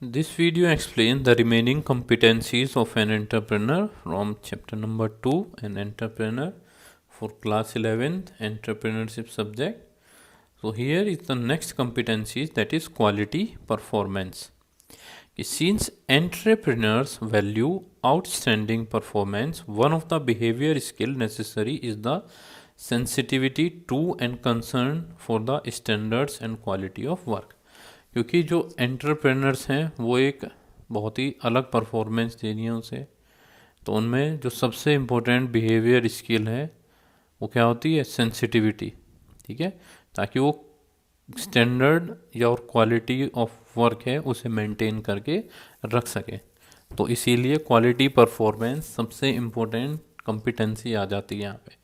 This video explains the remaining competencies of an entrepreneur from chapter number 2, an entrepreneur, for class 11th entrepreneurship subject. So here is the next competencies, that is quality performance. Since entrepreneurs value outstanding performance, one of the behavior skill necessary is the sensitivity to and concern for the standards and quality of work. क्योंकि जो entrepreneurs हैं वो एक बहुत ही अलग performance देनी है उसे, तो उनमें जो सबसे इम्पोर्टेंट बिहेवियर स्किल है वो क्या होती है, सेंसिटिविटी। ठीक है, ताकि वो स्टैंडर्ड या और क्वालिटी ऑफ वर्क है उसे मेंटेन करके रख सके। तो इसीलिए क्वालिटी परफॉर्मेंस सबसे इम्पोर्टेंट कॉम्पिटेंसी आ जाती है यहाँ पे,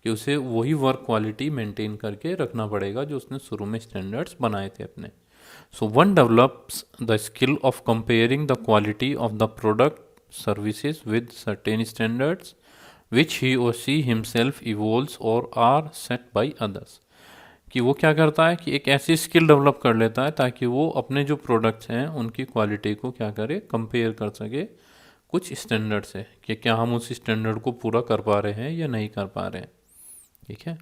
कि उसे वही वर्क क्वालिटी मेंटेन करके रखना पड़ेगा जो उसने शुरू में स्टैंडर्ड्स बनाए थे अपने। So one develops the skill of comparing the quality of the product services with certain standards which he or she himself evolves or are set by others। कि वो क्या करता है कि एक ऐसी स्किल डेवलप कर लेता है ताकि वो अपने जो प्रोडक्ट्स हैं उनकी क्वालिटी को क्या करे, कंपेयर कर सके कुछ स्टैंडर्ड से, कि क्या हम उस स्टैंडर्ड को पूरा कर पा रहे हैं या नहीं कर पा रहे हैं। ठीक है,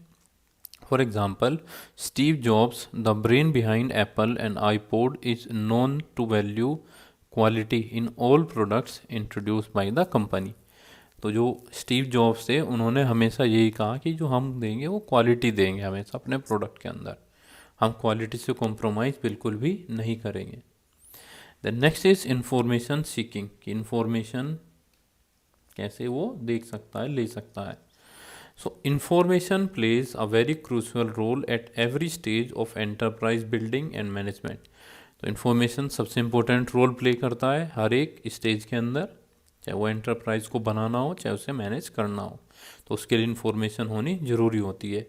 for example, Steve Jobs, the brain behind Apple and iPod, is known to value quality in all products introduced by the company। तो जो स्टीव जॉब्स थे उन्होंने हमेशा यही कहा कि जो हम देंगे वो क्वालिटी देंगे हमेशा अपने प्रोडक्ट के अंदर, हम क्वालिटी से कॉम्प्रोमाइज़ बिल्कुल भी नहीं करेंगे। The next is information seeking, कि इंफॉर्मेशन कैसे वो देख सकता है, ले सकता है। So information plays a very crucial role at every stage of enterprise building and management। तो information सबसे important रोल प्ले करता है हर एक स्टेज के अंदर, चाहे वो एंटरप्राइज को बनाना हो चाहे उसे मैनेज करना हो, तो उसके लिए इंफॉर्मेशन होनी ज़रूरी होती है।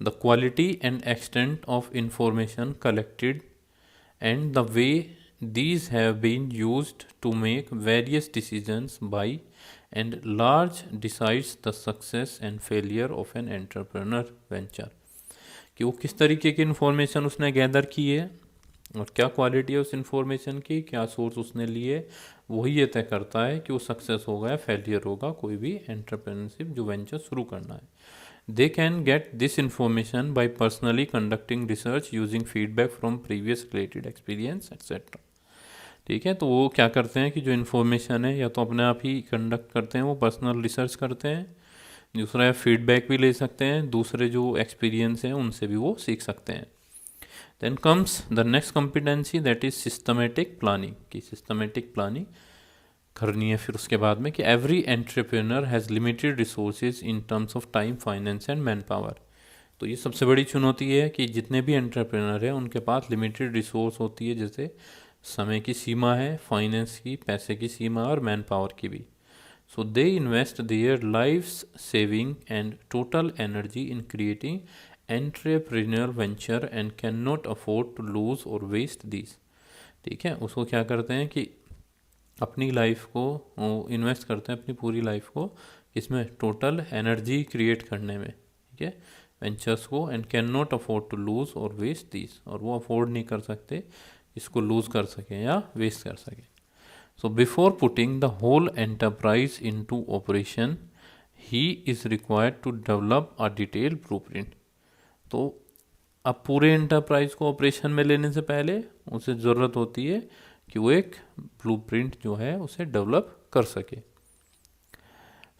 The quality and extent of information collected and the way these have been used to make various decisions by and large decides the success and failure of an entrepreneur venture। कि वो किस तरीके की information उसने gather की है और क्या क्वालिटी है उस इन्फॉर्मेशन की, क्या सोर्स उसने लिए, वही ये तय करता है कि वो सक्सेस होगा या फेलियर होगा कोई भी एंटरप्रेन्योरशिप जो वेंचर शुरू करना है। They can get this information by personally conducting research using feedback from previous related experience etc। ठीक है, तो वो क्या करते हैं कि जो इन्फॉर्मेशन है या तो अपने आप ही कंडक्ट करते हैं, वो पर्सनल रिसर्च करते हैं, दूसरा है फीडबैक भी ले सकते हैं, दूसरे जो एक्सपीरियंस हैं उनसे भी वो सीख सकते हैं। Then comes the next competency, that is systematic planning, की सिस्टमेटिक प्लानिंग करनी है फिर उसके बाद में, कि every entrepreneur has limited resources in terms of time, finance and manpower. तो ये सबसे बड़ी चुनौती है कि जितने भी एंटरप्रेन्योर हैं उनके पास लिमिटेड रिसोर्स होती है, जैसे समय की सीमा है, फाइनेंस की, पैसे की सीमा और मैन पावर की भी। So they invest their life's saving and total energy in creating entrepreneur venture and can not afford to lose और वेस्ट दिस। ठीक है, उसको क्या करते हैं कि अपनी लाइफ को इन्वेस्ट करते हैं, अपनी पूरी लाइफ को इसमें टोटल एनर्जी क्रिएट करने में। ठीक है, वेंचर्स को, and can not afford to lose और वेस्ट दिस, और वो अफोर्ड नहीं कर सकते इसको लूज कर सकें या वेस्ट कर सकें। So before putting the whole enterprise into operation he is required to develop a detail blueprint. तो अब पूरे एंटरप्राइज को ऑपरेशन में लेने से पहले उसे ज़रूरत होती है कि वो एक ब्लूप्रिंट जो है उसे डेवलप कर सके।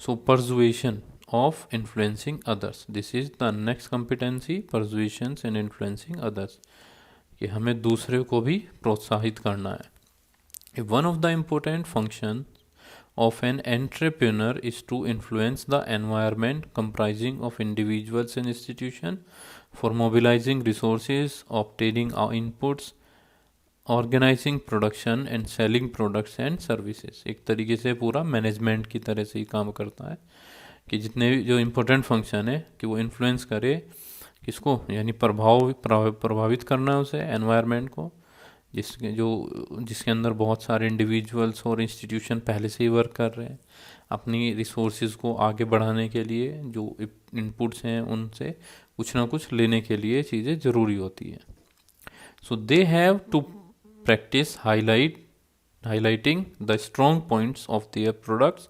So persuasion of influencing others, this is the next competency, persuasion and influencing others, कि हमें दूसरे को भी प्रोत्साहित करना है। One of the important function of an entrepreneur is to influence the environment comprising of individuals and institutions for mobilizing resources, obtaining inputs, organizing production and selling products and services. एक तरीके से पूरा मैनेजमेंट की तरह से ही काम करता है, कि जितने भी जो इम्पोर्टेंट फंक्शन है कि वो इन्फ्लुएंस करे किसको, यानी प्रभावित करना है उसे, एनवायरनमेंट को, जिसके अंदर बहुत सारे इंडिविजुअल्स और इंस्टीट्यूशन पहले से ही वर्क कर रहे हैं अपनी रिसोर्सेज को आगे बढ़ाने के लिए, जो इनपुट्स हैं उनसे कुछ ना कुछ लेने के लिए चीज़ें ज़रूरी होती हैं। So they have to practice highlight highlighting the strong points of their products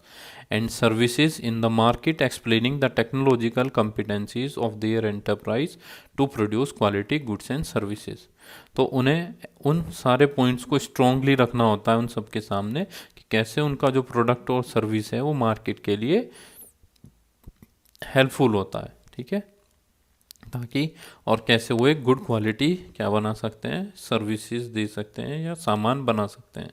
and services in the market, explaining the technological competencies of their enterprise to produce quality goods and services. तो उन्हें उन सारे points को strongly रखना होता है उन सबके सामने कि कैसे उनका जो प्रोडक्ट और सर्विस है वो मार्केट के लिए हेल्पफुल होता है, ठीक है, ताकि और कैसे वो एक गुड क्वालिटी क्या बना सकते हैं, सर्विसेज दे सकते हैं या सामान बना सकते हैं.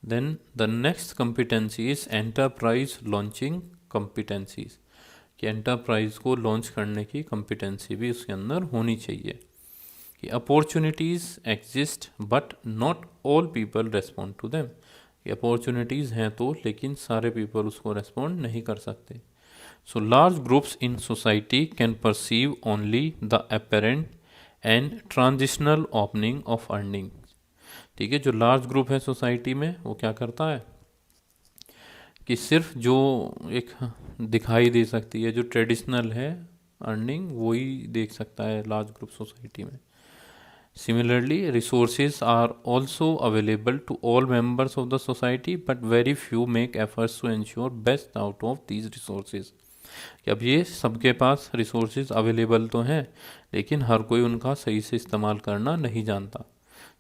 Then the next competency is enterprise launching competencies, कि एंटरप्राइज को लॉन्च करने की कंपिटेंसी भी उसके अंदर होनी चाहिए. कि opportunities exist but not all people respond to them, कि अपॉर्चुनिटीज़ हैं तो लेकिन सारे पीपल उसको रेस्पॉन्ड नहीं कर सकते. So large groups in society can perceive only the apparent and transitional opening of earnings. ठीक है, जो लार्ज ग्रुप है सोसाइटी में वो क्या करता है कि सिर्फ जो एक दिखाई दे सकती है, जो ट्रेडिशनल है अर्निंग, वही देख सकता है लार्ज ग्रुप सोसाइटी में. Similarly, resources are also available to all members of the society, but very few make efforts to ensure best out of these resources. कि अब ये सबके पास रिसोर्सेज अवेलेबल तो हैं लेकिन हर कोई उनका सही से इस्तेमाल करना नहीं जानता.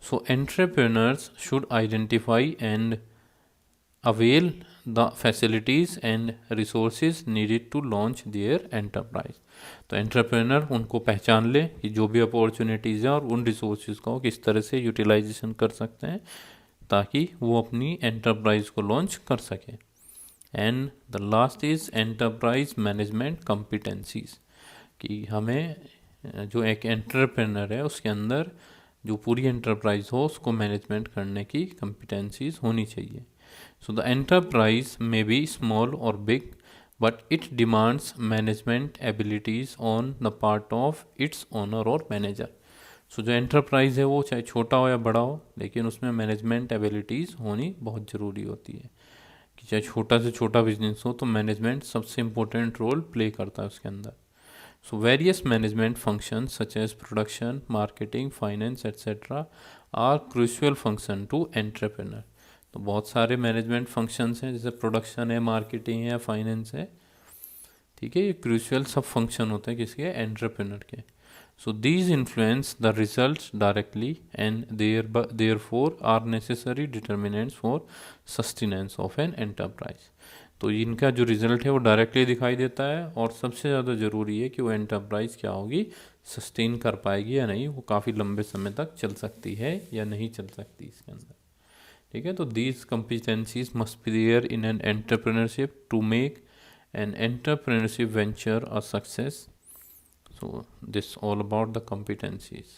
So entrepreneurs should identify and avail the facilities and resources needed to launch their enterprise. तो एंटरप्रेन्योर उनको पहचान ले कि जो भी अपॉर्चुनिटीज़ हैं और उन रिसोर्सेज को किस तरह से यूटिलाइजेशन कर सकते हैं ताकि वो अपनी एंटरप्राइज को लॉन्च कर सकें. And the last is enterprise management competencies, कि हमें जो एक एंटरप्रेन्योर है उसके अंदर जो पूरी एंटरप्राइज हो उसको मैनेजमेंट करने की कॉम्पिटेंसीज होनी चाहिए. So the enterprise may be small or big but it demands management abilities on the part of its owner or manager. So जो एंटरप्राइज है वो चाहे छोटा हो या बड़ा हो लेकिन उसमें मैनेजमेंट एबिलिटीज़ होनी बहुत ज़रूरी होती है. कि चाहे छोटा से छोटा बिजनेस हो तो मैनेजमेंट सबसे इम्पोर्टेंट रोल प्ले करता है उसके अंदर. So various management function such as production, marketing, finance etcetera are crucial function to entrepreneur. तो बहुत सारे मैनेजमेंट फंक्शंस हैं, जैसे प्रोडक्शन है, मार्केटिंग है, फाइनेंस है, ठीक है, ये क्रूशियल सब फंक्शन होते हैं किसके, एंटरप्रेन्योर के. So these influence the results directly and therefore are necessary determinants for sustenance of an enterprise. तो इनका जो रिजल्ट है वो डायरेक्टली दिखाई देता है और सबसे ज़्यादा ज़रूरी है कि वो एंटरप्राइज क्या होगी, सस्टेन कर पाएगी या नहीं, वो काफ़ी लंबे समय तक चल सकती है या नहीं चल सकती इसके अंदर. ठीक है, तो these competencies must be there in an entrepreneurship to make an entrepreneurship venture a success. So this all about the competencies.